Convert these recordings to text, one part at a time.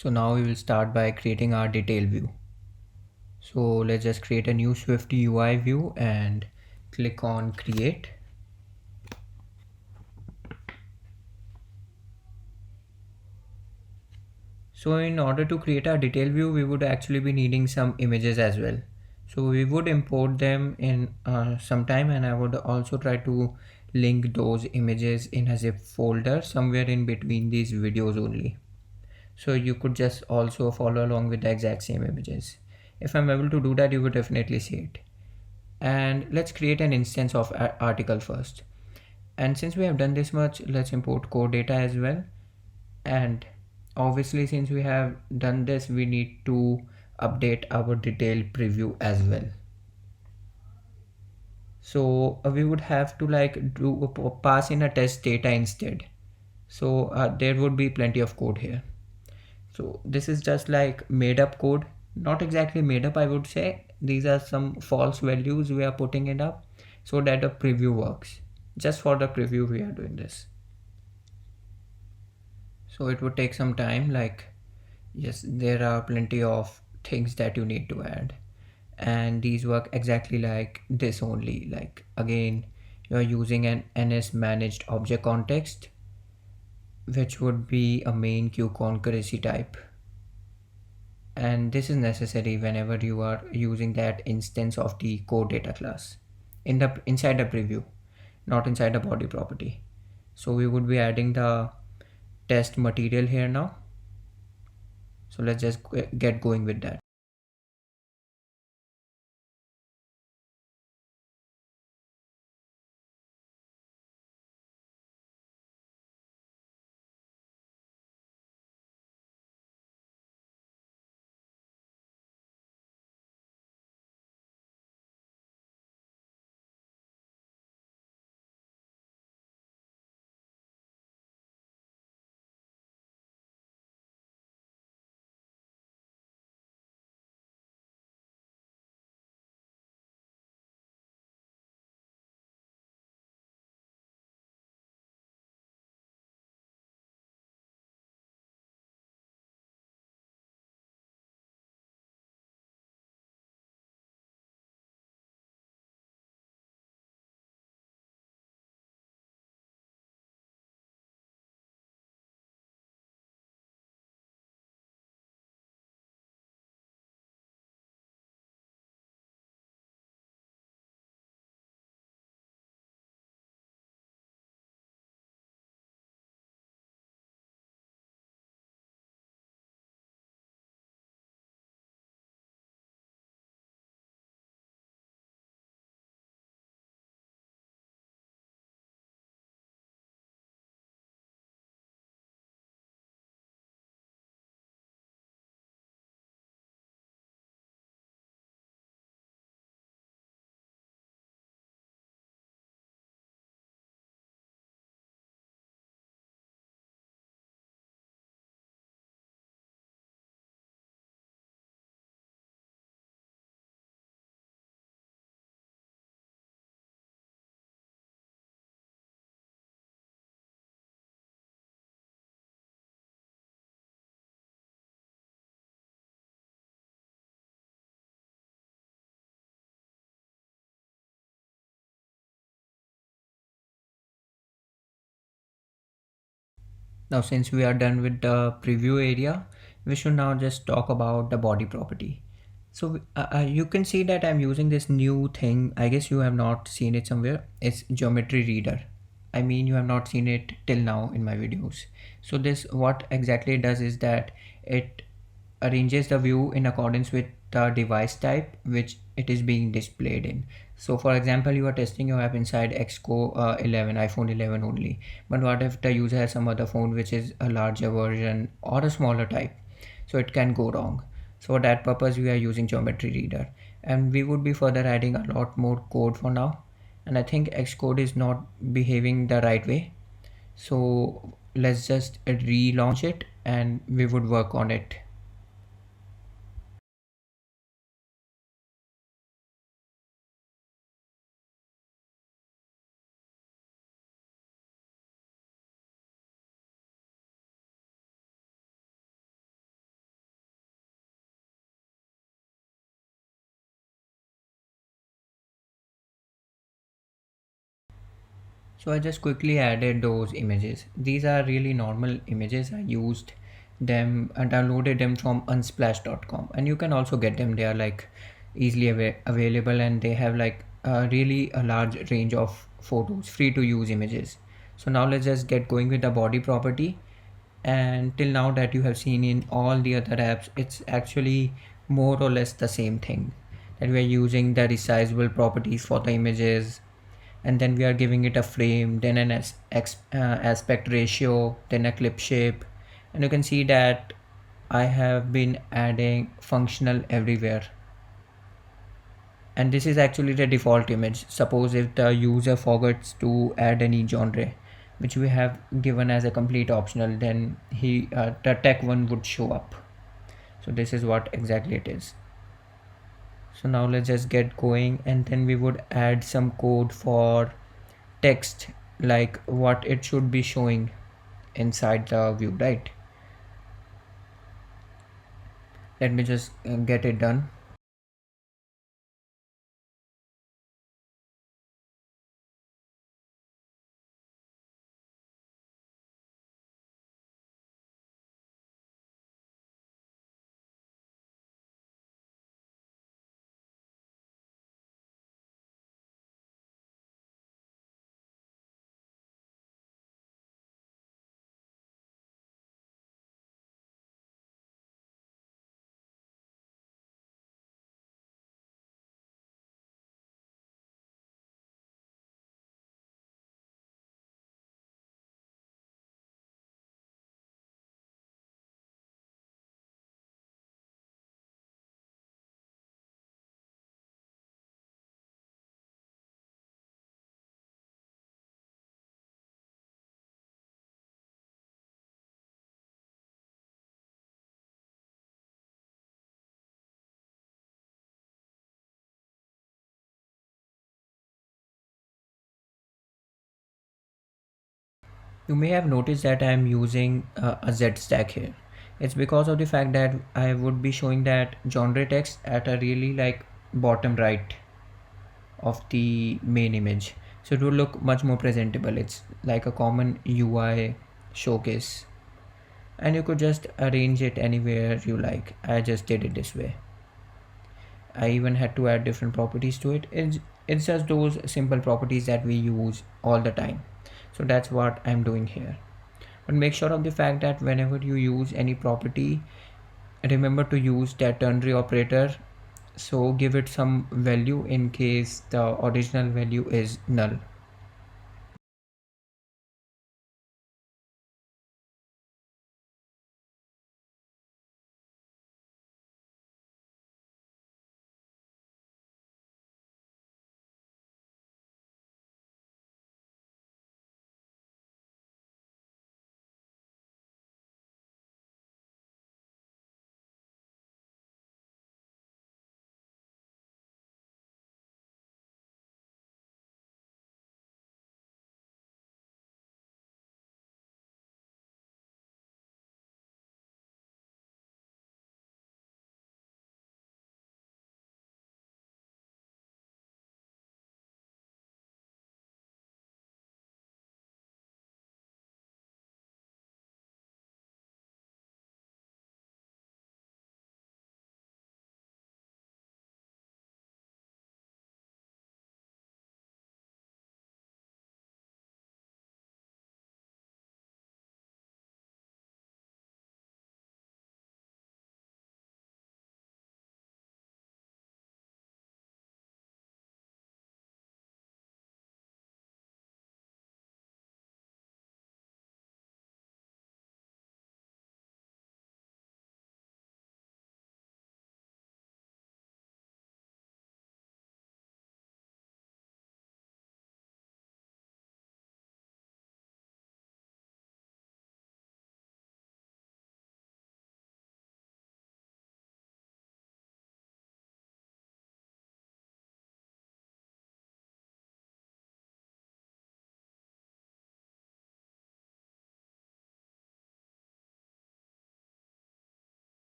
So now we will start by creating our detail view. So let's just create a new Swift UI view and click on create. So in order to create our detail view, we would actually be needing some images as well. So we would import them in some time, and I would also try to link those images in a zip folder somewhere in between these videos only. So you could just also follow along with the exact same images. If I'm able to do that, you would definitely see it. And let's create an instance of article first. And since we have done this much, let's import core data as well. And obviously, since we have done this, we need to update our detailed preview as well. So we would have to pass in a test data instead. So there would be plenty of code here. So this is just like made up code, not exactly made up, I would say. These are some false values we are putting it up so that the preview works. Just for the preview we are doing this. So it would take some time, like, yes, there are plenty of things that you need to add. And these work exactly like this only. Like again, you're using an NS managed object context, which would be a main queue concurrency type. And this is necessary whenever you are using that instance of the core data class inside the preview, not inside the body property. So we would be adding the test material here now. So let's just get going with that. Now since we are done with the preview area, we should now just talk about the body property. So you can see that I'm using this new thing. I guess you have not seen it somewhere. It's geometry reader. I mean, you have not seen it till now in my videos. So this, what exactly it does is that it arranges the view in accordance with the device type which it is being displayed in. So for example, you are testing your app inside Xco 11, iPhone 11 only. But what if the user has some other phone which is a larger version or a smaller type? So it can go wrong. So for that purpose, we are using geometry reader, and we would be further adding a lot more code for now. And I think Xcode is not behaving the right way. So let's just relaunch it and we would work on it. So I just quickly added those images. These are really normal images. I used them and downloaded them from unsplash.com, and you can also get them. They are like easily available, and they have like really a large range of photos, free to use images. So now let's just get going with the body property. And till now that you have seen in all the other apps, it's actually more or less the same thing, that we are using the resizable properties for the images, and then we are giving it a frame, then an aspect ratio, then a clip shape. And you can see that I have been adding functional everywhere, and this is actually the default image. Suppose if the user forgets to add any genre which we have given as a complete optional, then the tech one would show up. So this is what exactly it is. So now let's just get going, and then we would add some code for text, like what it should be showing inside the view, right? Let me just get it done. You may have noticed that I am using a Z stack here. It's because of the fact that I would be showing that genre text at a really like bottom right of the main image, so it will look much more presentable. It's like a common UI showcase, and you could just arrange it anywhere you like. I just did it this way. I even had to add different properties to it. It's just those simple properties that we use all the time. So that's what I'm doing here. But make sure of the fact that whenever you use any property, remember to use that ternary operator. So give it some value in case the original value is null.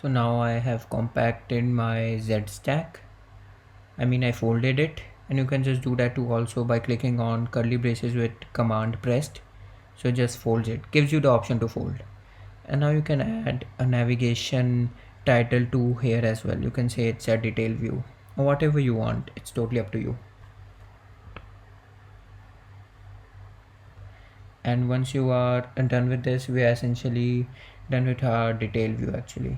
So now I have compacted my Z stack. I folded it, and you can just do that too also by clicking on curly braces with command pressed. So it just folds it, gives you the option to fold. And now you can add a navigation title to here as well. You can say it's a detail view or whatever you want. It's totally up to you. And once you are done with this, we are essentially done with our detail view actually.